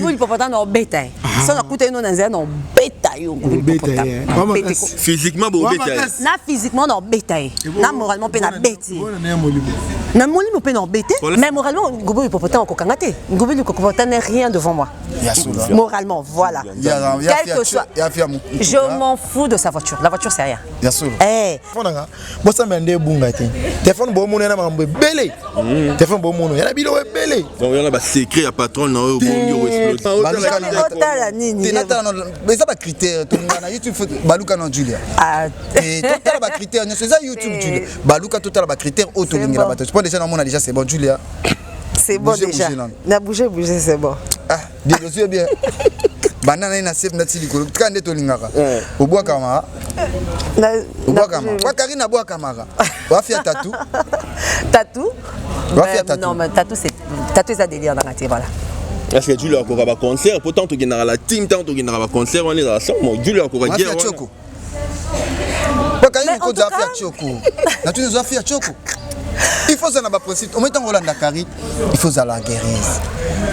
ngubuli popota na beta. Ça na kuta ino na nzela na beta yo ngubuli popota. Physiquement bon beta. Na physiquement na beta. Na moralement pe na beti. Na molimo pe na beta, mais moralement ngubuli popota ko kangate. Ngubuli popota n'est rien devant moi. Moralement, voilà. Quel que soit. Je m'en fous de sa voiture. La voiture c'est rien. Bien sûr. Eh. Bossa mende bunga te. Téléphone bo mono na mambo belé. Téléphone bo mono ya bilo belé. Donc il y a un secret à patron na yo bongo explose. Otala nini. Mais ça ba critère to na YouTube baluka na Julia. Ah. Et total ba critère c'est ça YouTube Julia. Baluka total ba critère auto lingela bato. Je pense déjà on a déjà c'est bon Julia. C'est bon déjà. Na bouger c'est bon. Ah, dis le yeux bien. Banana ina save na tili ko tika ndeto lingaka. Obwa kamara. Obwa kamara. Kwa Karina bwa kamara. Wafia tatou. Tatou? Wafia tatou. Non mais tatou c'est un délire dans la tête voilà. Est-ce que Julia encore un concert pourtant tu gagneras la team tant tu gagneras un concert on est là ça moi Julia encore guerre. Wafia choko. Kwa Karina ko wafia choko. Na tu nous wafia choko. Il faut ça na ba principe. Au même temps Rolanda Kari, il faut ça la guérisse.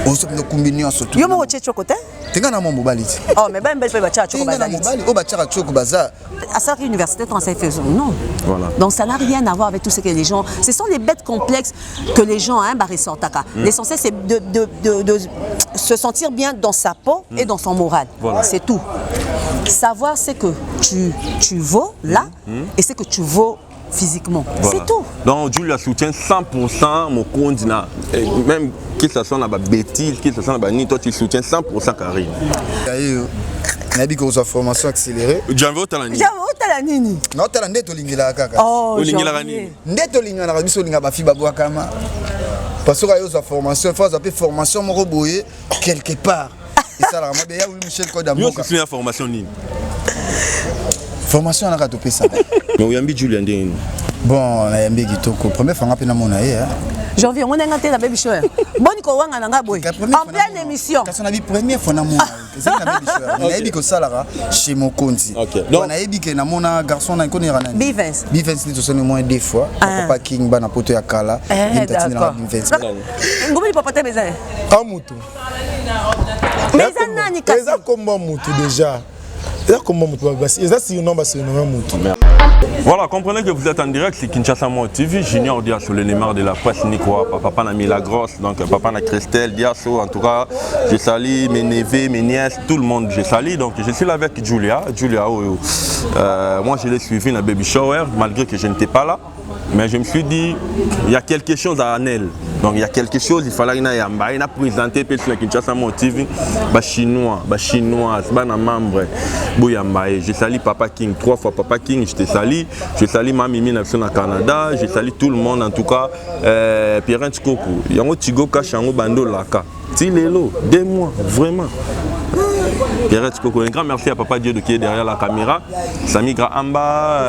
On se peut combiner en surtout. Yo mo choko te? Tinga na mo mobali. Oh mais ben belle ba choko bazali. Tinga na mobali, o ba choko baza. À sa université française faisons non. Voilà. Donc ça n'a rien à voir avec tout ce que les gens. Ce sont les bêtes complexes que les gens hein ressortent. L'essentiel c'est de se sentir bien dans sa peau et dans son moral. Voilà. C'est tout. Savoir c'est que tu vaux là et c'est que tu vaux physiquement. Voilà. C'est tout. Donc Julia soutient 100% mon candidat. Même que ce soit dans la bêtise, que ce soit dans la toi tu soutiens 100% Karine. Nabi ko za formation accélérée. Janvo talani. Janvo talani. Non talani to lingila kaka. Oh, lingila kani. Ndeto lingila na biso linga ba fi babwa kama. Parce que yo za formation, faut appeler formation mo boye quelque part. Et ça la mabe ya Michel Kodambo. Yo c'est une formation ni. Formation na ka to pesa. Mais oyambi Julia ndeni. Bon, na yambi kitoko. Première fois ngapena mona ye. Janvier, on a ngate la baby shower. Boni ko wanga nanga boy. En pleine émission. Quand on a vu première fois na mona. C'est na baby shower. Na yebi ko salara chez Mokonzi. Donc na yebi ke na mona garçon na konira nani. Bivens. Bivens ni to sonne moins deux fois. Papa King ba na poto ya kala. D'accord. Ngomeli papa te bezai. Amutu. Mais ça nani kasi. Ça comment mutu déjà. Ça comment mutu ba basi. Ça si non ba c'est non mutu. Voilà, comprenez que vous êtes en direct, c'est Kinshasa Mo TV, Junior Diasso, le Neymar de la presse Nicoa, papa n'a mis la grosse, donc papa n'a Christelle Diasso, en tout cas, je salue mes neveux, mes nièces, tout le monde, je salue, donc je suis là avec Julia, moi je l'ai suivi dans Baby Shower, malgré que je n'étais pas là, mais je me suis dit, il y a quelque chose à Anel, donc il y a quelque chose, il fallait qu'il ait présenté sur Kinshasa Mo TV, chinois, membre, je salue Papa King, 3 fois Papa King, je te salue. Je salue ma Mimi Nation au Canada, je salue tout le monde en tout cas. Pierre Tchikoku, Yango Tigoka Chango Bando Laka. Tilelo, 2 mois, vraiment. Pierre Tchikoku, un grand merci à Papa Dieu qui est derrière la caméra. Sami Grahamba,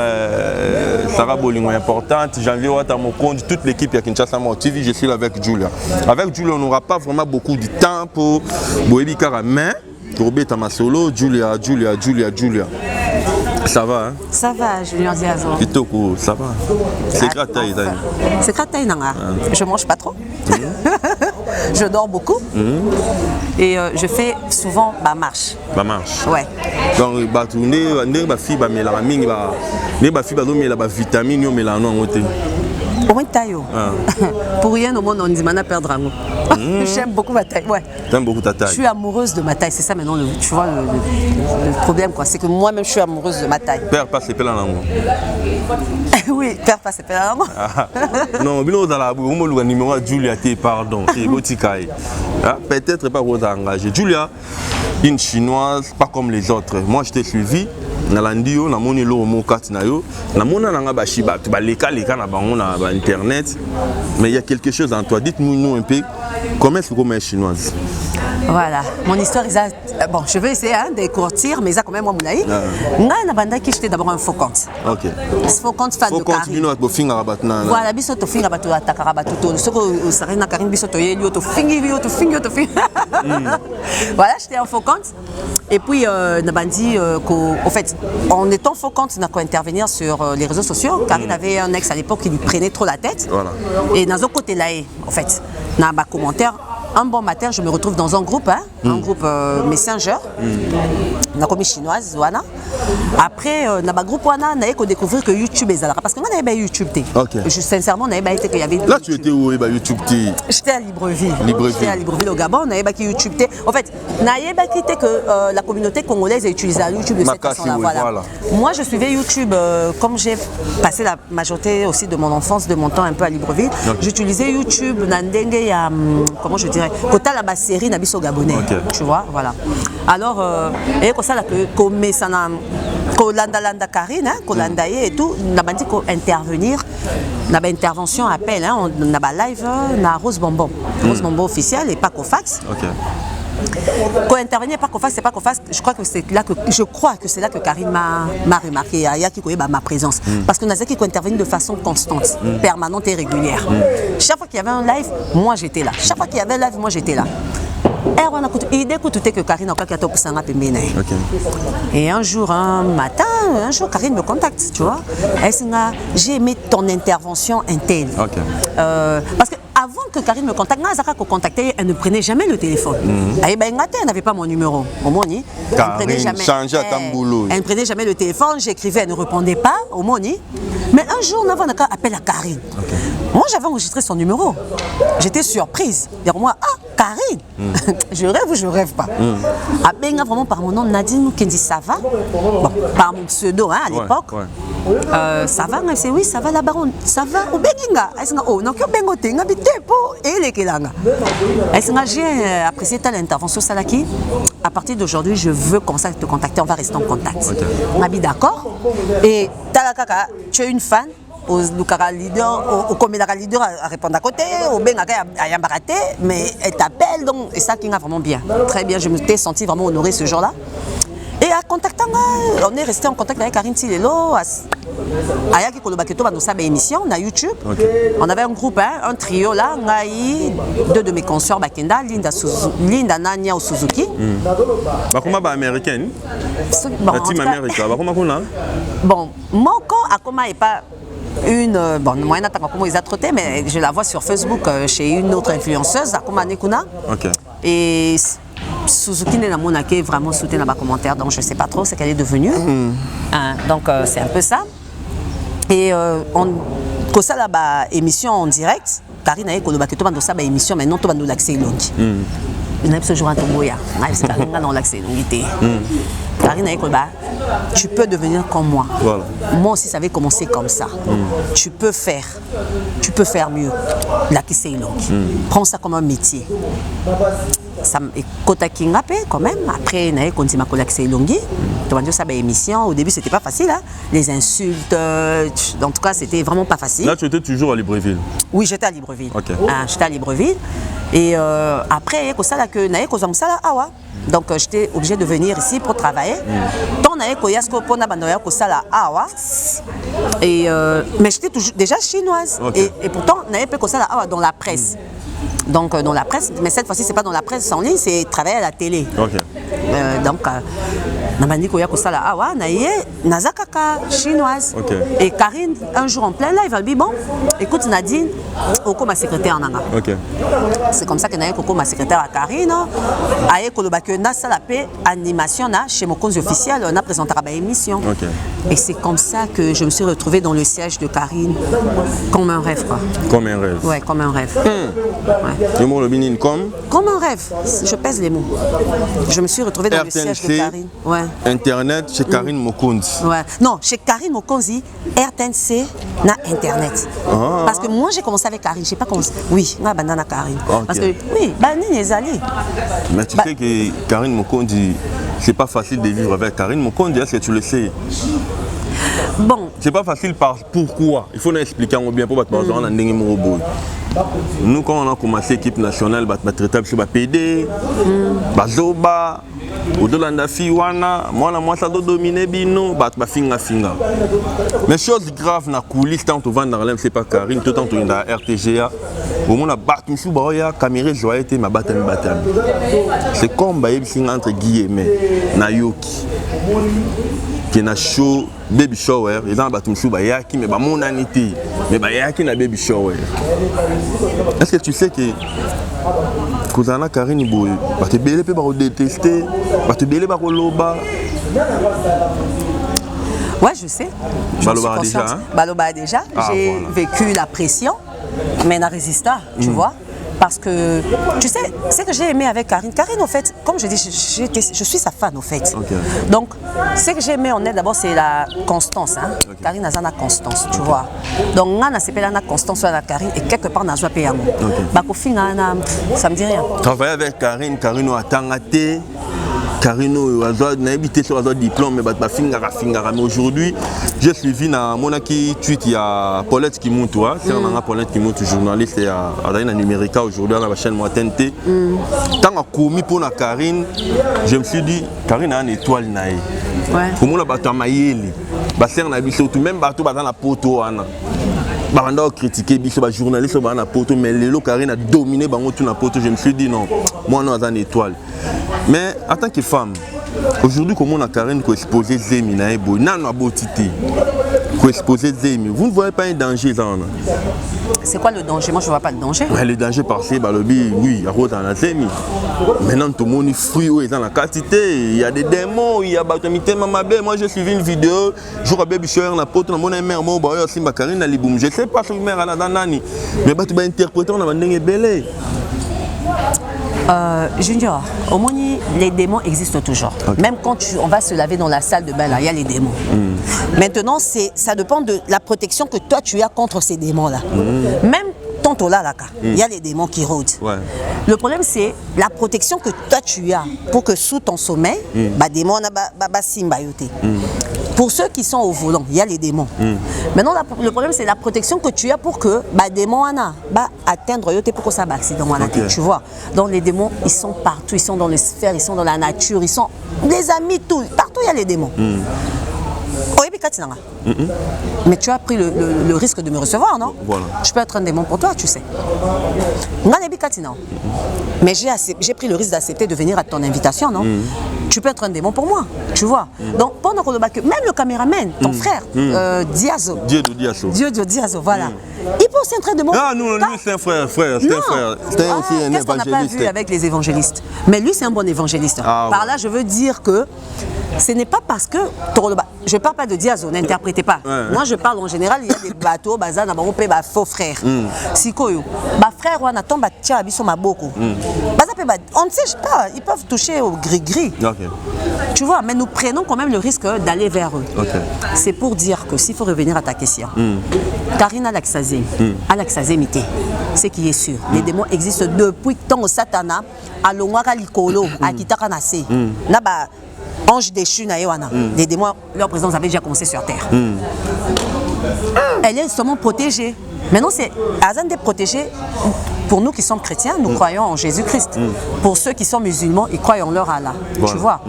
Sarah Bolingo importante, Janvier Ouattamokonde, toute l'équipe à Kinshasa Mo TV, je suis là avec Julia. Avec Julia, on n'aura pas vraiment beaucoup de temps pour Boebi Kara, mais pour Beta Masolo, Julia. Ça va, hein? Ça va, Junior Diazo. Kitoko, ça va. C'est grataille, Dani. C'est grataille, Nanga. Je mange pas trop. Je dors beaucoup. Et je fais souvent ma marche. Ma marche. Ouais. Donc, les filles, vitamines, pour rien au monde, on dit que perdre. J'aime beaucoup ma taille. Ouais. J'aime beaucoup ta taille. Je suis amoureuse de ma taille. C'est ça maintenant, tu vois, le problème, quoi. C'est que moi-même, je suis amoureuse de ma taille. Père pas ses pélans l'amour. Oui, père pas ses pélans l'amour. Non, mais dans la le numéro de Julia, pardon. Peut-être pas vous engager. Julia, une chinoise, pas comme les autres. Moi, je t'ai suivi. Nalandio na moni lo mo katina yo na mona nanga ba shiba tu ba leka na bango na internet mais il y a quelque chose en toi dites-nous un peu comment est-ce que vous êtes chinoise. Voilà, mon histoire, bon, je vais essayer de courtir, mais ça quand même moi moulaï. Nga na banda qui j'étais d'abord un faux compte. OK. Faux compte fan de Karine. Voilà, biso to finga bato atakara bato to. Soko sarina Karine biso to yeli to fingi. Voilà, j'étais un faux compte. Et puis na bandi en fait, en étant faux compte, on a quoi intervenir sur les réseaux sociaux. Karine avait un ex à l'époque qui lui prenait trop la tête. Voilà. Et dans un côté là, en fait, na ba commentaire un bon matin, je me retrouve dans un groupe, un groupe Messenger, la commis chinoise, voilà. Après, dans le groupe, on a découvert que YouTube est là. Parce qu'on avait YouTube. Sincèrement, on avait été qu'il y avait. Là, tu étais où, YouTube? J'étais à Libreville. J'étais à Libreville au Gabon, on avait YouTube. En fait, on avait quitté que la communauté congolaise a utilisé YouTube de cette façon-là. Voilà. Moi, je suivais YouTube, comme j'ai passé la majorité aussi de mon enfance, de mon temps un peu à Libreville. J'utilisais YouTube, comment je dirais, quand tu as la série Nabiso Gabonais, tu vois, voilà. Alors, et comme ça, comme ça, Landa Karine, Kolanda et tout, on a dit qu'intervenir, on a une intervention appel, on a live, on a Rose Bonbon officiel et pas Kofax. Quand intervenir par Kofax, c'est pas Kofax, je crois que c'est là que Karine m'a remarqué, ma présence. Parce que nous avons qui intervenir de façon constante, permanente et régulière. Chaque fois qu'il y avait un live, moi j'étais là. Chaque fois qu'il y avait un live, moi j'étais là. Que Karine et un jour, Karine me contacte, tu vois. J'ai aimé ton intervention interne. Parce que avant que Karine me contacte, elle ne prenait jamais le téléphone. Elle n'avait pas mon numéro. Elle ne prenait jamais le téléphone, j'écrivais, elle ne répondait pas au Moni. Mais un jour, on avait un appel à Karine. Moi, j'avais enregistré son numéro. J'étais surprise. Moi, Karine, je rêve ou je rêve pas. Vraiment par mon nom, Nadine Kendi, ça va. Bon, par mon pseudo à l'époque. Ça va, c'est oui, ça va la baronne. Ça va, au Beginga. Oh, non, que Bengo Tenga, Bitepo, et les Kelanga. J'ai apprécié ta intervention, Salaki. À partir d'aujourd'hui, je veux commencer à te contacter, on va rester en contact. On a dit d'accord. Et Talakaka, tu es une fan. Au leader, au comédien leader à répondre à côté, au Bengaka à Yambaraté, mais elle t'appelle, donc, et ça qui va vraiment bien. Très bien, je me suis senti vraiment honoré ce jour-là. Et à contactant, on est resté en contact avec Karine Tilelo, Ayaki Kolobaketo, on a une émission, on a YouTube. On avait un groupe, un trio là, on a eu deux de mes consoeurs, Bakenda, Linda Nania ou Suzuki. Comment américaine? Team America, bon, mon corps a comment est pas bon, moi je n'ai pas comment ils ont trotté, mais je la vois sur Facebook chez une autre influenceuse, Akuma Nekuna. Et Suzuki n'est pas vraiment soutenu dans ma commentaire, donc je ne sais pas trop ce qu'elle est devenue. Donc c'est un peu ça. Et quand ça là émission en direct, Karine a dit que ça émission, mais non, tu vas nous l'accès longi. Il y a ce jour à Tomboya, Karine a l'accès longi. Karine a dit que tu peux devenir comme moi. Voilà. Moi aussi, ça avait commencé comme ça. Tu peux faire mieux. La qui c'est longi. Prends ça comme un métier. Ça quand quand même après naé quand ma collègue c'est longi tu vas dire ça émission au début c'était pas facile les insultes en tout cas c'était vraiment pas facile. Là tu étais toujours à Libreville? Oui, j'étais à Libreville. J'étais à Libreville et après que ça là que naé cause ça là donc j'étais obligée de venir ici pour travailler. Tant naé ko yasko pona bandoya ko ça là et mais j'étais toujours déjà chinoise et pourtant naé pe ko ça là dans la presse. Donc dans la presse, mais cette fois-ci c'est pas dans la presse en ligne, c'est travailler à la télé. Donc Nazakaka chinoise. Et Karine un jour en plein live elle dit bon, écoute Nadine, Oko ma secrétaire nanga. C'est comme ça que naye Oko ma secrétaire à Karine. Aye kolobake na salapé animation na chez mon compte officiel on a présenté la émission. Et c'est comme ça que je me suis retrouvée dans le siège de Karine comme un rêve quoi. Comme un rêve. Ouais, comme un rêve. Le mot le binin comme un rêve. Je pèse les mots. Je me suis retrouvée dans le siège de Karine. Internet chez Karine Mokonzi. Non, chez Karine Mokonzi, RTNC na Internet. Parce que moi j'ai commencé avec Karine, je sais pas comment. Oui, na banana Karine. Parce que oui, banane les alliés. Mais tu sais que Karine Mokonzi, c'est pas facile de vivre avec Karine Mokonzi, est-ce que tu le sais? Bon. C'est pas facile pourquoi? Il faut nous expliquer bien pour battre dans nous, quand on a commencé l'équipe nationale, on a traité sur PD, Bazoba, Odolanda Fiwana, moi ça doit dominer Bino, Finga. Mais chose grave, na coulisses, tant on va dans l'âme, c'est pas Karine, tout le temps on est dans la RTGA, au moment où on a battu sous Baroya, caméra joie ma bataille. C'est comme entre guillemets, Nayoki. Qui na show baby shower et dans batum sou bayaki mais ba mon anité mais bayaki na baby shower. Est-ce que tu sais que Kozana Karine boy, ba te belé pe ba détester, ba te belé ba loba. Ouais, je sais. Baloba déjà. Hein? Baloba déjà. J'ai vécu la pression, mais n'a résisté, tu vois. Parce que, tu sais, ce que j'ai aimé avec Karine. Karine, en fait, comme je dis, je suis sa fan, en fait. Okay. Donc, ce que j'ai aimé en elle, d'abord, c'est la constance. Hein? Okay. Karine a la constance, tu vois. Donc, on a la constance sur la Karine et quelque part, on a joué à ça me dit rien. Travailler avec Karine, Karine a tangaté. Karine a habité sur un diplôme, mais aujourd'hui, j'ai suivi dans mon tweet, il y a Paulette qui monte, c'est un Paulette qui monte, journaliste et à Numérica aujourd'hui, dans la chaîne TNT. Tant que commis pour Karine, je me suis dit, Karine a une étoile. Comment la bateau a maillé, même bateau dans la poteau. On a critiqué les journalistes dans la poteau, mais les Karine a dominé la poteau. Je me suis dit non, moi non, une étoile. Mais en tant que femme, aujourd'hui, comment on a Karine qui exposé Zemi, vous ne voyez pas un danger ça? C'est quoi le danger? Moi je ne vois pas le danger. Ouais, le danger parce que oui, il y a Zemi. Maintenant tout le monde est fruit dans la quantité. Il y a des démons, il y a des mamabé. Moi j'ai suivi une vidéo, je vois baby shower na pote na mon mère mo ba aussi ma Karine na liboum. Je sais pas si mère a dans nani. Mais tu vas interpréter on a ndenge belé. Junior, au moins les démons existent toujours. Okay. Même quand on va se laver dans la salle de bain, il y a les démons. Maintenant, ça dépend de la protection que toi tu as contre ces démons-là. Même tantôt là, il y a les démons qui rôdent. Ouais. Le problème, c'est la protection que toi tu as pour que sous ton sommeil, les démons pour ceux qui sont au volant, il y a les démons. Maintenant, le problème, c'est la protection que tu as pour que les démons atteindre pour que ça accident. Okay. Tu vois. Donc les démons, ils sont partout, ils sont dans les sphères, ils sont dans la nature, ils sont des amis, tout. Partout, il y a les démons. Mais tu as pris le risque de me recevoir, non? Voilà. Je peux être un démon pour toi, tu sais. Mais j'ai pris le risque d'accepter de venir à ton invitation, non? Tu peux être un démon pour moi, tu vois. Donc pendant qu'on même le caméraman, ton frère, Diazo. Dieu Diazo, voilà. Il peut aussi être un démon. Ah non, lui c'est un frère, c'est un frère. C'est aussi un évangéliste. Qu'est-ce qu'on n'a pas vu avec les évangélistes? Mais lui c'est un bon évangéliste. Par là, je veux dire que ce n'est pas parce que je ne parle pas de Diazo, n'interprétez pas. Moi je parle en général, il y a des bateaux, faux frères. Si frère on a tombé on ne sait pas, ils peuvent toucher au gris-gris. Tu vois, mais nous prenons quand même le risque d'aller vers eux. C'est pour dire que s'il faut revenir à ta question, Karine a l'axazémité, ce qui est sûr. Les démons existent depuis tant au Satana, à l'Ongwara Likolo, à Kitakanase. Là-bas, ange déchu na Yoana. Les démons, leur présence avait déjà commencé sur terre. Elle est seulement protégée. Maintenant, c'est Azan de protéger. Pour nous qui sommes chrétiens, nous croyons en Jésus-Christ. Pour ceux qui sont musulmans, ils croient en leur Allah. Voilà. Tu vois.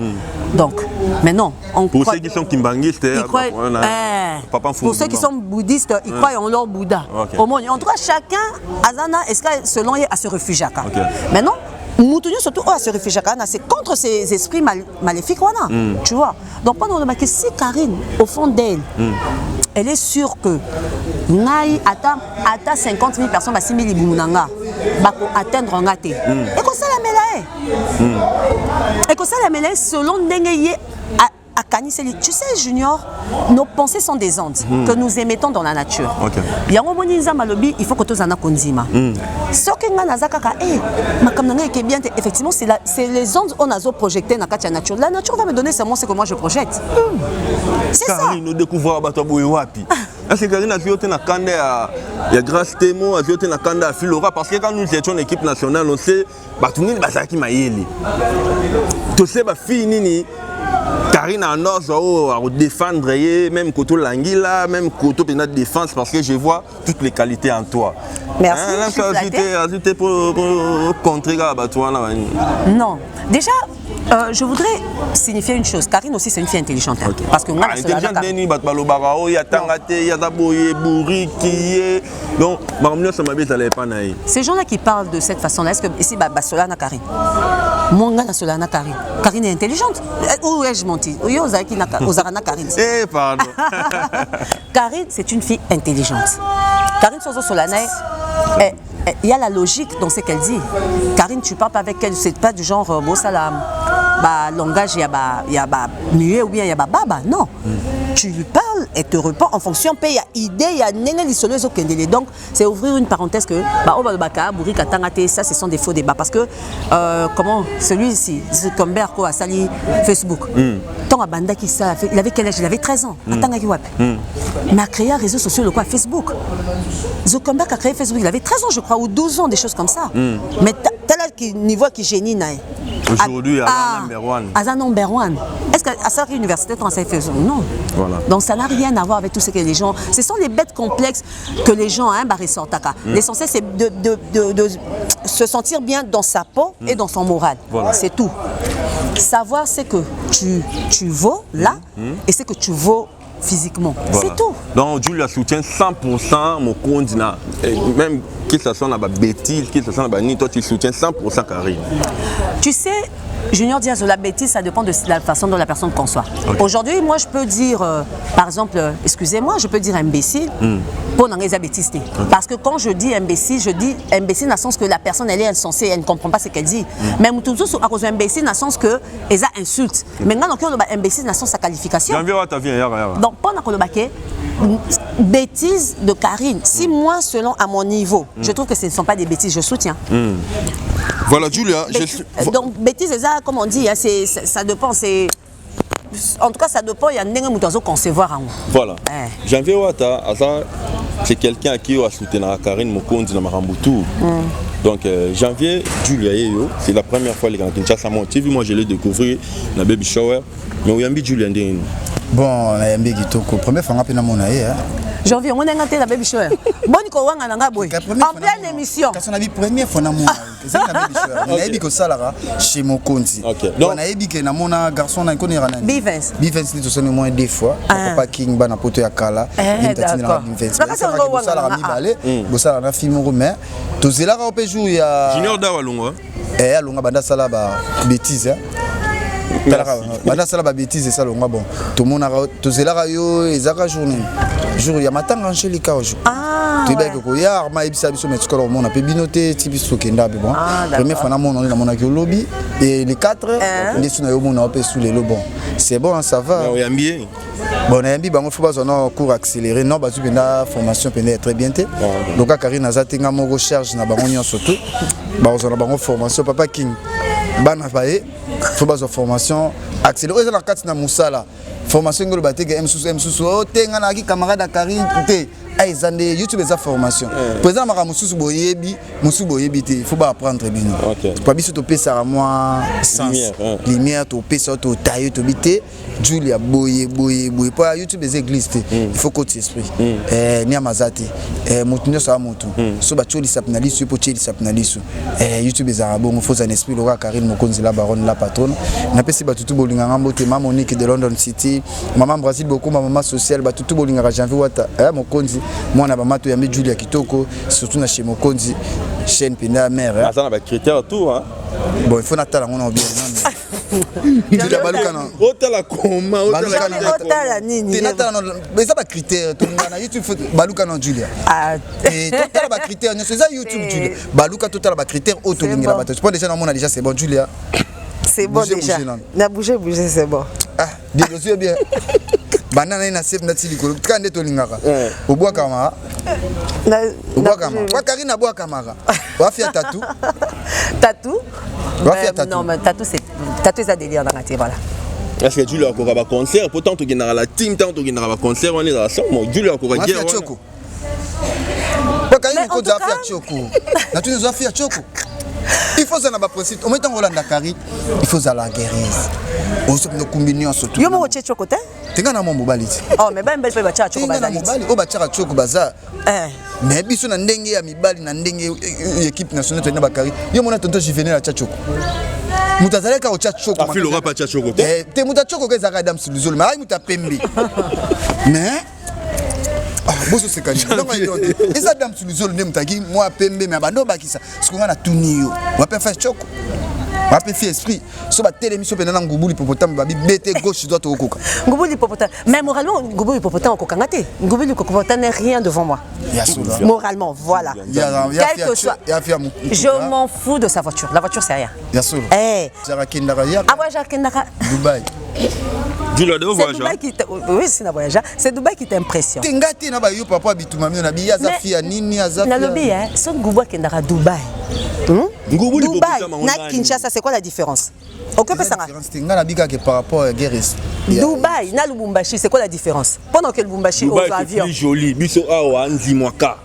Donc, maintenant, pour ceux qui sont kimbanguistes, pour ceux qui sont bouddhistes, ils croient en leur Bouddha. Au moins, en tout cas, chacun, Azana, selon lui, à se réfugier. Maintenant, Moutounio surtout à se réfugier, c'est contre ces esprits maléfiques. Tu vois. Donc, pendant le que si Karine, au fond d'elle, elle est sûre que Naï atteint 50 000 personnes, 6 000 Iboumounanga, pour atteindre un gâté. Et comme ça la mêlée. Et comme ça la mêlée, selon Dengue à Kaniseli. Tu sais, Junior, nos pensées sont des ondes que nous émettons dans la nature. Il y a un moment il faut que tu aies konzima. Ce que nga nazakaka, effectivement, c'est les ondes qu'on a projetées dans la nature. La nature va me donner seulement ce que moi je projette. C'est ça. Nous découvrons parce que Karine a joué dans il y a grâce témoin, a joué dans la Filora parce que quand nous étions l'équipe nationale, on sait tout le monde qui m'a yéli. Tu sais, fini. Karine en or à défendre, même côté Languila, même côté de défense, parce que je vois toutes les qualités en toi. Merci. Ajouter pour contrer toi. Non. Déjà, je voudrais signifier une chose. Karine aussi, c'est une fille intelligente. Parce que moi, ces gens-là qui parlent de cette façon-là, est-ce que ici, Solana Karine? Moi, Solana Karine. Karine est intelligente. Où ai-je menti? Karine. Eh, pardon. Karine, c'est une fille intelligente. Karine Soso Solana, il y a la logique dans ce qu'elle dit. Karine, tu parles pas avec elle, c'est pas du genre bon salam, langage, il y a muet ou bien il y a baba. Non. Tu lui parles et te répond en fonction, il y a idée, il y a n'engel isolé au kendele. Donc, c'est ouvrir une parenthèse que ça, ce sont des faux débats. Parce que, comment, celui-ci, Zuckerberg, a sali Facebook. Tant à Banda qui ça, il avait quel âge? Il avait 13 ans. Mais a créé un réseau social, quoi, Facebook. Zuckerberg a créé Facebook, il avait 13 ans, je crois, ou 12 ans, des choses comme ça. Mais tel niveau qui génie, aujourd'hui, number one. Aza number one. Est-ce qu'à ça l'université française fait non. Voilà. Donc ça n'a rien à voir avec tout ce que les gens. Ce sont les bêtes complexes que les gens ressortent. L'essentiel c'est de se sentir bien dans sa peau et dans son moral. Voilà. C'est tout. Savoir c'est que tu vaux là et c'est que tu vaux physiquement. Voilà. C'est tout. Donc Julia soutient 100% mon compte. Même que ce soit dans la bêtise, que ce soit dans la toi tu soutiens 100% Karine. Tu sais, Junior Diaz, la bêtise, ça dépend de la façon dont la personne conçoit. Okay. Aujourd'hui, moi, je peux dire, par exemple, excusez-moi, je peux dire imbécile pour n'en les bêtises. Parce que quand je dis imbécile dans le sens que la personne, elle est insensée, elle ne comprend pas ce qu'elle dit. Mais tout ça, à cause d'imbécile, dans le sens que elle insulte. Maintenant, on a imbécile dans le sens de sa qualification. Donc, pendant qu'on a bêtises de Karine, si moi, selon à mon niveau, je trouve que ce ne sont pas des bêtises, je soutiens. Voilà, Julia. Donc, bêtises, comme on dit, ça dépend. En tout cas, ça dépend. Il y a un concevoir. Voilà. Janvier Ouata, c'est quelqu'un à qui on a soutenu Karine Mokondi dans Marambutu. Donc, janvier, Julia, c'est la première fois que les Kinshasa mon TV. Moi, je l'ai découvert dans Baby Shower. Mais où est Julia? Bon, Yambi Kitoko, première fois que je suis janvier, on a gâté la Baby Shower. Bon, en pleine émission. C'est la première fois que je suis Baby Shower. Chez Mokondi. Donc, je suis un garçon qui est Bivens. Bivens, c'est au moins 2 fois. Papa King, Bana Poto Yakala. D'accord. Junior Dawalunga. Alunga Banda Salaba bêtise. Banda Salaba bêtise et ça longa bon. Tout le monde a tozela yo ezaka journée. Jour ya matanga Angelica aujourd'hui. Tu sais que ya arma ibisa biso metsko lo mona pe binoté tibiso kenda be bon. Première fois na mona na mona ki lobby et les 4 les suna yo mona pe sous les lobons. C'est bon, ça va. On est bien. Bon, on il faut pas un cours accéléré. Non, parce que la formation peut très bien. Donc, Karine a été en recherche dans la surtout. On a une formation. Papa King, il faut pas une formation accélérée. On a une formation. Formation que le bâti M sous camarade Karine YouTube est formation. Président Maramusu Boyebi, Musu Boyebi, il faut pas apprendre bien. Pas bien surtout ça moi sens lumière, tu peux ça tu tailler tu bité. Julia Boye pas YouTube est église. Il faut côté esprit. Ni amazati. Mutunyo sa mutu. So ba choli sapnalisu po cheli sapnalisu. YouTube est arabo, il faut un esprit Laura Karine Mokonzi la baronne la patronne. Na pesi ba tutu bolinga ngambo te maman Monique de London City. Maman Brazil beaucoup maman sociale ba tutu bolinga janvier wata Mokonzi. Moi na bamato ya Julia Kitoko surtout na chez Mokonzi chaîne pena mère ça na ba critère tout hein bon il faut natala on a bien Julia baluka na otala comment otala nini natala mais ça ba critère tout na YouTube baluka na Julia et total ba critère c'est ça YouTube Julia baluka total ba critère auto lingela bato je pense déjà on a déjà c'est bon Julia c'est bon déjà na bouger c'est bon dis le yeux bien banana ina save na tili ko kande to lingaka obwa kamara obwa kamara kwa Karina bwa kamara wafia tatou wafia tatou non mais tatou c'est ça délire dans la tête voilà. Est-ce que Julia encore ba concert pourtant tu gagnera la team tant tu gagnera ba concert on est là ça moi Julia encore guerre wafia choko kwa Karina ko za wafia choko na tu nous wafia choko il faut ça na ba principe au moment où Rolanda Kari il faut ça la guérisse on se peut combiner surtout yo mo che choko te tinga na mo mobali oh mais ba mbele pe ba cha choko ba mobali o ba cha choko baza mais biso na ndenge ya mibali na ndenge équipe nationale tena bakari yo mona tonto Juvenel cha choko mutazaleka o cha choko afilo rapa cha choko te muta choko ke zaka Adam Suluzolo mais muta pembe mais boso sekani donc et ça Adam Suluzolo ne mutaki moi pembe mais abando bakisa ce qu'on a tunio on va faire choko ba pe fi esprit so ba télé mission pendant ngubu l'hippopotame ba bi bete gauche droite au coca ngubu l'hippopotame mais moralement ngubu l'hippopotame au kokangate ngubu l'hippopotame n'est rien devant moi moralement voilà quel que soit je m'en fous de sa voiture la voiture c'est rien eh Jarakendaka Dubaï. C'est Dubaï qui oui, c'est un voyage. C'est Dubaï qui t'impressionne. Tengati na ba yo papa bitumami na biya za fia nini aza. Na lobi hein, son Nguba kendaka Dubaï. Dubaï na Kinshasa, c'est quoi la différence? OK peut ça. Tenga na bika que par rapport à guerre. Dubaï na Lubumbashi, c'est quoi la différence? Pendant que Lubumbashi aux avions. C'est joli, biso awa nzimwaka.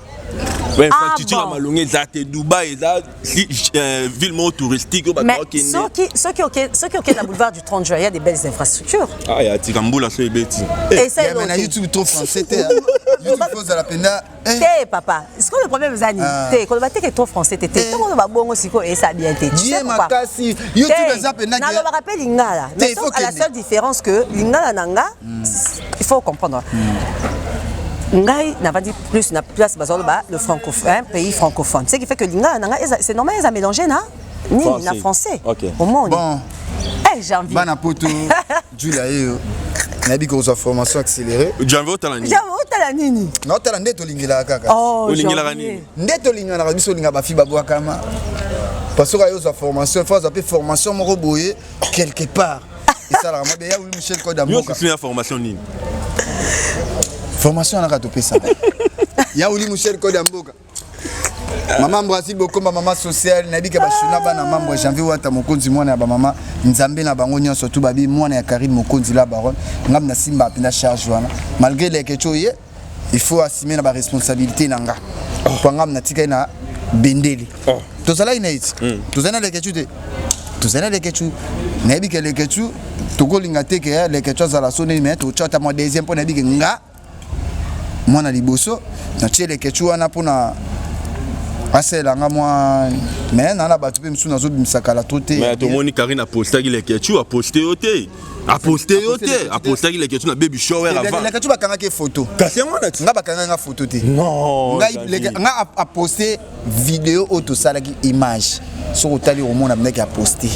Ouais, tu tires à Malongé, Zate, Dubaï, ville touristique. Mais ceux qui ont la boulevard du 30 juin, il y a des belles infrastructures. Ah, il y a Tikamboula, c'est bêtis. Et ça, il y a YouTube trop français. YouTube pose à la peine. T'es papa. Est-ce que le problème est Zani? T'es quand le bâtiment est trop français, t'es. Tout le monde va bon aussi et ça bien t'es. Dieu makasi. YouTube est à peine. Non, on va rappeler Lingala. Mais la seule différence que Lingala Nanga, il faut comprendre. Ngai n'a pas dit plus na place le francophone, pays francophone. Ce qui fait que c'est normal, ils ont mélangé ni na français. Au monde. Bon. Eh, j'ai envie. Bana poto. Julia yo. Na bi ko za formation accélérée. Janvier au talani. Non, talani to lingila kaka. Oh, lingila rani. Ndeto lingila na biso linga ba fi babwa kama. Parce que yo za formation, faut appeler formation moko boye quelque part. Et ça la mabe ya Michel Kodamboka. Yo c'est une formation ni. Formation à la ça. Il y a Oli Michel Kodamboka. Maman Brazil Bokoma maman sociale nabika bashuna bana mambo janvier wata mokonzi mwana ya ba mama nzambe na bango nyonso tout babi mwana ya Karim mokonzi la baron ngam na simba pina charge wana malgré les questions il faut assumer la responsabilité nanga pour ngam na tika na bendeli to sala inaiti to zana les questions to zana les questions nabika les questions to kolinga teke les questions za la sonne mais to chata mo deuxième point nabika nga mwana liboso na tiele kechu wana pona asela nga mwa mais na batu pe msu nazo bimisaka la tote mais to moni Karine a posté les kechu a posté oté a posté les kechu na baby shower avant les kechu bakanga ke photo kasi mwana nga bakanga nga photo te non nga a posté vidéo auto sala ki image so otali au monde na a posté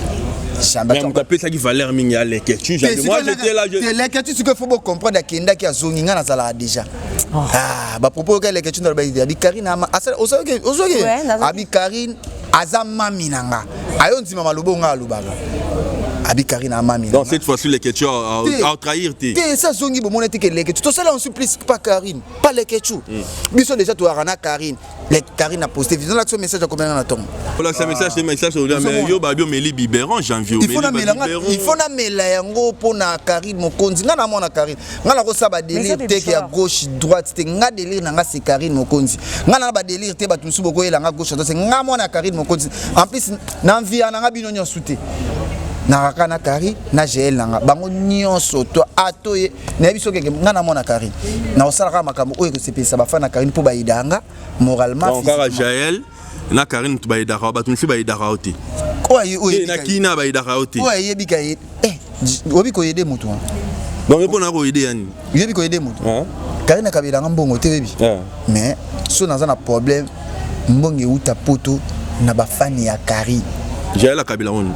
mais on ça qui valeur mingi à les kechu moi j'étais là les kechu ce que faut comprendre kenda ki azongi nga na sala déjà ah ba propos que les kechu na ba abi Karine asala osoke abi Karine azama minanga ayo nzima malobo nga alubaka abi Karine amami donc cette fois-ci les kechu à trahir te ça zongi bo monete que les kechu to cela on supplice pas Karine pas les kechu biso déjà to arana Karine les Karine a posté vidéo là message à combien na tombe voilà ce message au mais yo ba bio meli biberon janvier il faut na mela yango pona Karine mokonzi nga na mona Karine nga na ko sa ba délire te ki à gauche droite te nga délire nga c'est Karine mokonzi nga na ba délire te batu musu boko yela nga gauche droite nga mona Karine mokonzi en plus na envie na nga bino nyonso te na kana Karine na gel nanga bango nyonso to atoye na biso ke nga na mona Karine na osala makambo oyo ko sepesa ba fana Karine po ba idanga moralement encore Jaël na Karine tu ba idara ba tu nsi ba idara oti oye na kina ba idara oti oye bika obi ko yede mutu donc pour na ko yede yani yebi ko yede mutu Karine kabila ngambongo te bebi mais so na za problème mbonge uta poto na ba fani ya Karine Jaël la kabila on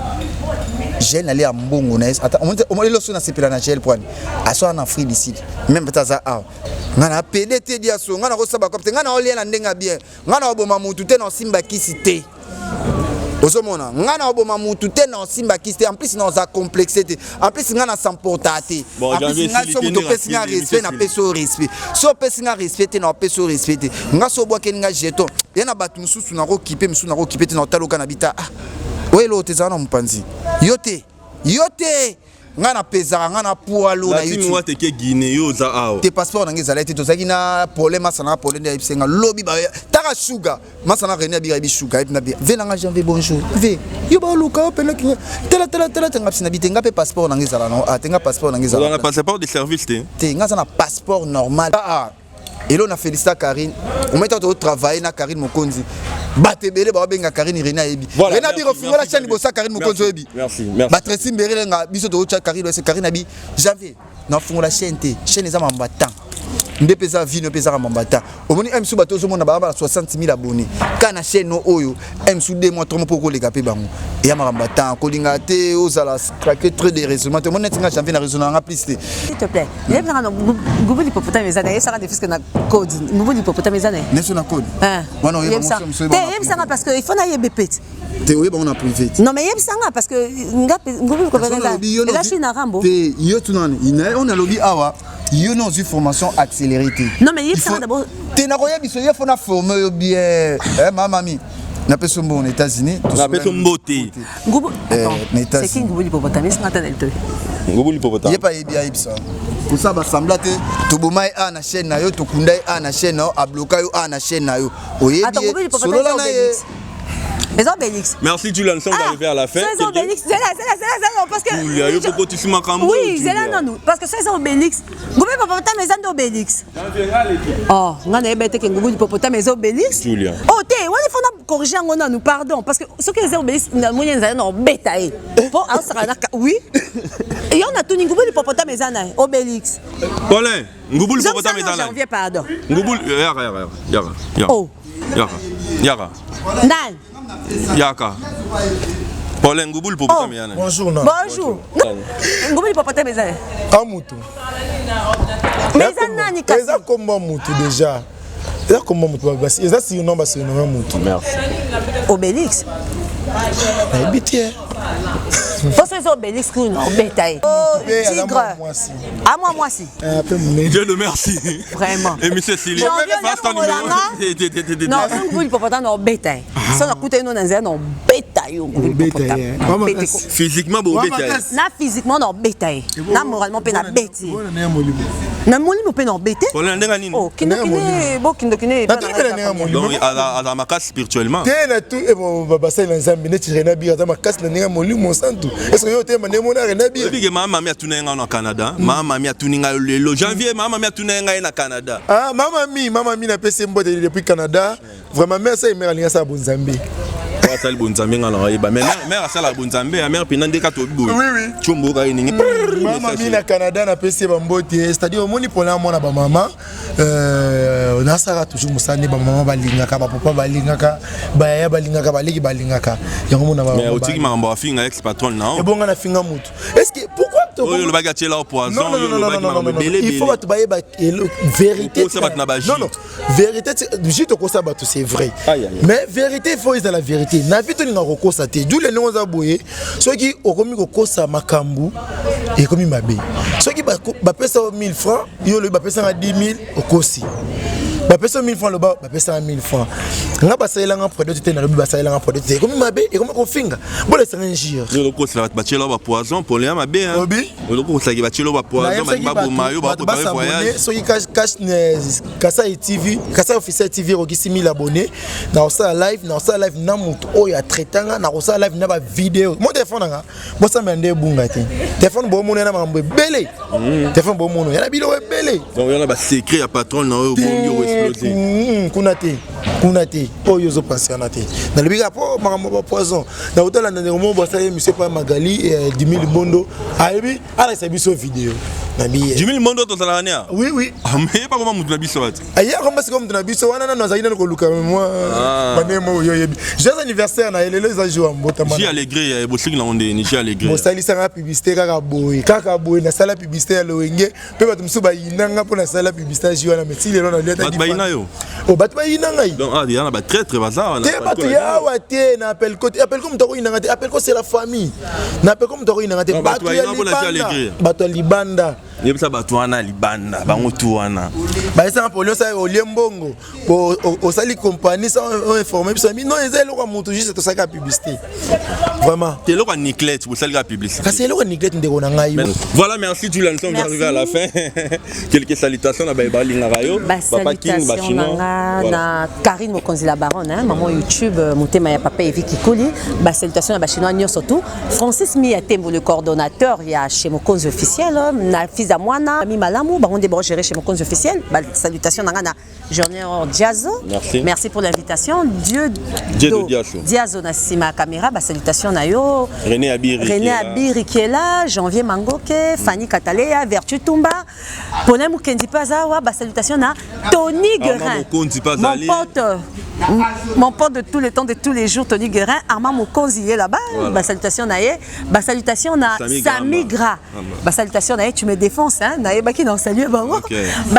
Jaël allait à Mbongo na attends on le sona sepela na Jaël point aso en Afrique d'ici même taza a ngana PDT dia so ngana ko saba kopte ngana olia na ndenga bien ngana oboma mutu te na simba kisite osomona ngana oboma mutu te na simba kisite en plus na za complexité en plus ngana s'emportater en plus ngana so mutu pesi nga respect na peso respect so pesi nga respect na peso respect nga so bwa keninga jeton yana batu mususu na ko kipe mususu na ko kipe te na taloka na bita welo tezana mpanzi yote ngana pezaka ngana poalo na YouTube la te ke Guinée yo za awo te passeport nangi zalete to zaki na problème sana problème ya bisenga lobby ba taka sugar masana renia bi bi sugar et na bi venanga janvier bonjour ve yo ba luka pena ki tela tanga pisina bitenga pe passeport nangi zala no atenga passeport nangi zala on a passeport de service te nga na passeport normal et là on a félicité Karine on met au travail na Karine mokonzi batebele ba benga Karine Rena ebi Rena bi refunga la chaîne bossa Karine mokonzi ebi merci Batresi mbere nga biso to cha Karine c'est Karine abi j'avais na funga la chaîne te chaîne za mambatan nde pesa vino pesa ka mambata omoni MSU bato zo mona ba 60 000 abonnés kana chaîne oyo MSU 2 mois 3 mois pour les gaper bango et ya mambata ko linga te ozala craquer très de raisonnement te mona tinga janvier na raisonnement plus s'il te plaît les bana ngubu l'hippopotame ezana et ça ka défisque na code ngubu l'hippopotame ezana neso na code wana oyo yebisanga parce que il faut na yebepeti te oyo ba on a privé non mais yebisanga parce que ngubu l'hippopotame ezana la chine na rambo te yo tunani on a lobby awa yo non une formation accélérée. Non mais il faut d'abord tu n'as rien dit il faut na former bien maman mi na peso mbo aux États-Unis na peso mbote ngubu c'est qui ngubu l'hippopotame c'est ngata delto ngubu l'hippopotame yé pas yebia ibsa pour ça ba sembla te to bomai a na chaîne na yo to kundai a na chaîne na a bloquer yo a na chaîne na yo oyebi solo la na ye. Les Obélix. Merci Julian, nous sommes arrivés à la fin. C'est Obélix, c'est là, parce que. Oui, parce que c'est Obélix. Vous pouvez pas porter mes amis Obélix. Oh, on a bête que vous pouvez porter mes Obélix. Julian. Oh, il faut corriger en nous pardon parce que ce que les Obélix, nous avons bêtaillé. Oui. Et on a tout Ngoubou pour porter mes amis Obélix. Paulin, Ngoubou pour porter mes amis. Janvier, pardon. Ngoubou, Yara. Oh. Yara. Dan. Yaka. Paulin Ngouboul pour porter mes amis. Bonjour. Bonjour. Ngouboul pour porter mes amis. Amutu. Mes amis, c'est ça comment Mutu déjà. C'est ça comment Mutu va passer. Ça c'est un nom parce que non Mutu. Merci. Obélix. Habité. Faut ces Obélix qui nous bétail. Oh, tigre. À moi si. Dieu le merci. Vraiment. Et monsieur Sili. Non, vous il faut pas dans bétail. Ça a coûté nous dans un bétail. Physiquement bon bétail. Na physiquement dans bétail. Na moralement pe na béti. Na moli mo pe na bété. Oh, kindo kine. Donc à la macasse spirituellement. Tena tout et bon baba ça dans Zambie ne tire na bi za macasse na ninga moli mon santu. Est-ce que yo te mané mon na bi? Depuis que maman mi a tourné au Canada, maman mi a tourné le janvier, maman mi a tourné au Canada. Ah maman mi na PC mbote depuis Canada. Vraiment merci et mère ça bon Zambie. Ça le bon Zambie ngala yeba mais mère ça la bon Zambie mère pina ndeka to bibo. Oui. Chombo ka ningi. Maman mi na Canada na PC mbote c'est-à-dire moni pour la mona ba maman na sara toujours musani ba maman balingaka ba papa balingaka ba ya balingaka baliki balingaka yango mona ba. Mais otiki mamba finga ex patron na. Et bon na finga mutu. Est-ce que pourquoi oh le bagatier là au poison non, il faut que vérité non vérité juste au ça c'est vrai mais vérité il faut la vérité na vie to ninga kokosa te d'où les noms za boye ceux qui ont commis kokosa makambu et commis mabe ceux qui ba pesa 1000 francs yo le ba pesa 10 000 okosi ba pesa 1000 francs le ba pesa 1000 francs nga ba salela nga produit te na le ba salela nga produit te commis mabe et comme ko finga bon les ingir le kokosa ba tielo ba poison pour les mabe hein le kokosa ki ba tielo ba poison ba mayo ba voyage ceux qui cache Kasa TV Kasa officiel TV roki 6000 abonnés na ça live na mutu oya traitanga na ça live na ba vidéo mon téléphone nga bo sa mende bunga te téléphone bo mona na mambo belé téléphone bo mona ya na bilo belé donc il y a ba secret ya patron na yo bongo exploser kuna te oyo zo passer na te na le biga po makambo ba poison na hôtel na ndemo bo sa monsieur pa Magali 10 000 bondo aibi ala sa biso vidéo na bi 10 000 bondo to tala nia oui mais pas comment mutu na biso wati aya comme c'est comme na biso wana na za ina ko luka moi banemo yo yebi joyeux anniversaire na elelo za jour mbota mana ji alegre bo siki na onde ni ji alegre bo salisa nga publicité kaka boy na sala publicité ya loenge pe bato msuba yinanga po na sala publicité ji wana mais lelo na leta di bayina yo o bato bayina ngai donc il y a ba très bazar te bato ya wate na appel ko comme to ko yinanga te appel ko c'est la famille na appel comme to ko yinanga te bato libanda yebisa bato wana libanda bango tu wana ba esa polio sa oliembongo o sali compagnie ça on informer biso non ezelo kwa mutu juste to saka publicité vraiment te lo kwa Niclette vous sali la publicité parce que lo kwa Niclette ndeko na ngai voilà merci Julian nous sommes arrivés à la fin quelques salutations na ba linga rayo papa King ba chinois na Karine Mokonzi la baronne hein maman YouTube motema ya papa Evi Kikuli ba salutations na ba chinois nyo surtout Francis Miatembo le coordonnateur ya chez Mokonzi officiel na fils Rita Moana, Ami Malamou, on est géré chez mon compte officiel. Salutations Nangana Junior Diazo. Merci pour l'invitation. Dieu Diazo Nassima Caméra, salutations Nayo. René Abiri qui est là, Janvier Mangoke, Fanny Katalea, Vertu Tumba. Ponem Mukendi Pazawa, salutations à Tony Guerin. Mon pote de tous les temps, de tous les jours, Tony Guerin, Armand Mokonzi est là-bas. Salutations Naye. Salutations à Sami Gra. Salutations Naye, tu me défonces, hein? Naye Baki non salut Bango.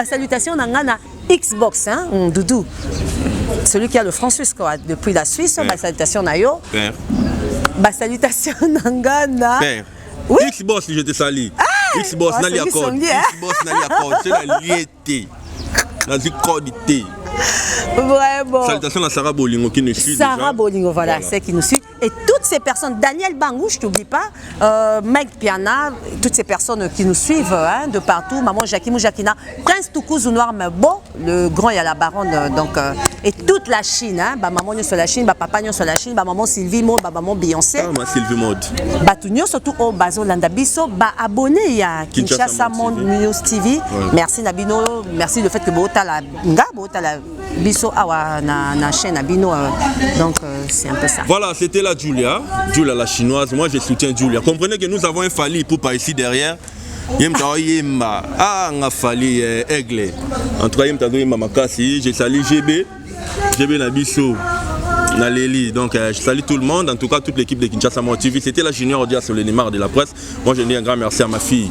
Salutations à Ngana Xbox, hein? Doudou. Celui qui a le franc suisse quoi, depuis la Suisse. Salutations Nayo. Salutations Nangana. Oui? Xbox, je te salue. Xbox, n'a pas code. Xbox, n'a pas code. C'est la liété. N'a pas code. Vraiment. Salutations à Sarah Bolingo qui nous suit. Sarah Bolingo, voilà, c'est qui nous suit. Et toutes ces personnes, Daniel Bangou, je t'oublie pas, Mike Piana, toutes ces personnes qui nous suivent hein, de partout, Maman Jackie Moujakina, Prince Toukouzou Noir Mebo, le grand et la baronne, donc, et toute la Chine, hein, Maman Nyo sur la Chine, Papa Nyo sur la Chine, Maman Sylvie Maud, Maman Beyoncé. Sylvie Maud. Batunyo, surtout au Bazo Landabiso, abonné à Kinshasa Monde News TV. Merci Nabino, merci le fait que Bota la Biso Awa na chaîne Nabino, donc c'est un peu ça. Voilà, c'était la Julia la chinoise. Moi je soutiens Julia. Comprenez que nous avons un Fali pour pas ici derrière. Ah, Fali Aigle. En tout cas, je salue GB Nabiso. Donc je salue tout le monde, en tout cas toute l'équipe de Kinshasa Monde TV. C'était la Junior Odia sur le Neymar de la presse. Moi je dis un grand merci à ma fille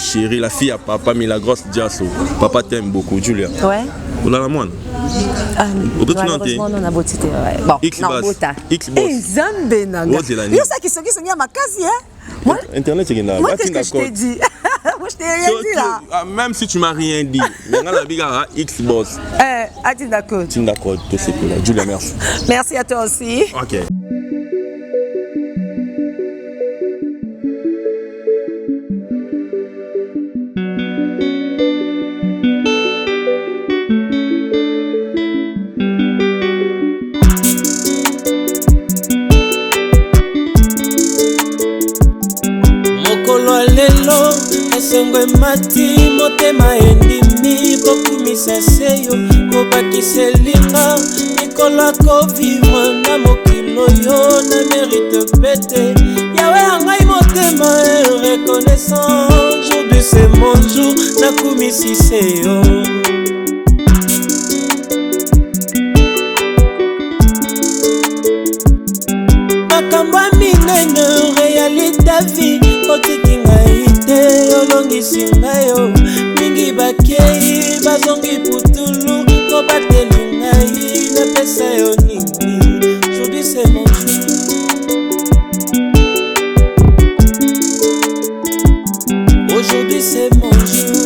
chérie, la fille à papa Milagrosse Diasso. Papa t'aime beaucoup, Julia. Ouais. On a la moine. Malheureusement, on a beau titre. Bon, X-Boss. Il y a ça qui sont à ma case, hein? Internet, c'est là. Moi, qu'est-ce que je t'ai dit? Moi, je t'ai rien dit là. Même si tu m'as rien dit, mais on a la biga X-Boss. Tu d'accord. Tu d'accord, tout c'est là. Julia, merci. Merci à toi aussi. Ok. Sengwe mati motema endimi bokumisa seyo kobakiselinga mikolo kovivre na mokilo yo na mérite pete yawe angai motema reconnaissant aujourd'hui c'est mon jour nakumisi seyo makambo minene réalité vie otikinga olongisi ngayo mingi bakei bazongi putulu kobateli ngai napesa yo nini aujourd'hui c'est mon jour aujourd'hui c'est mon jour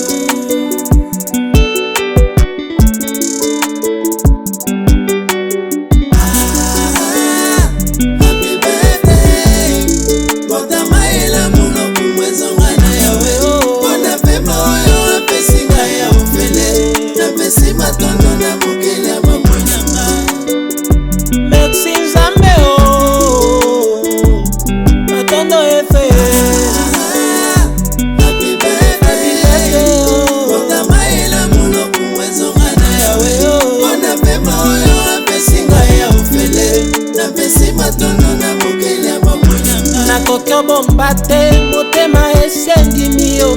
nakoki obomba te motema esendimi yo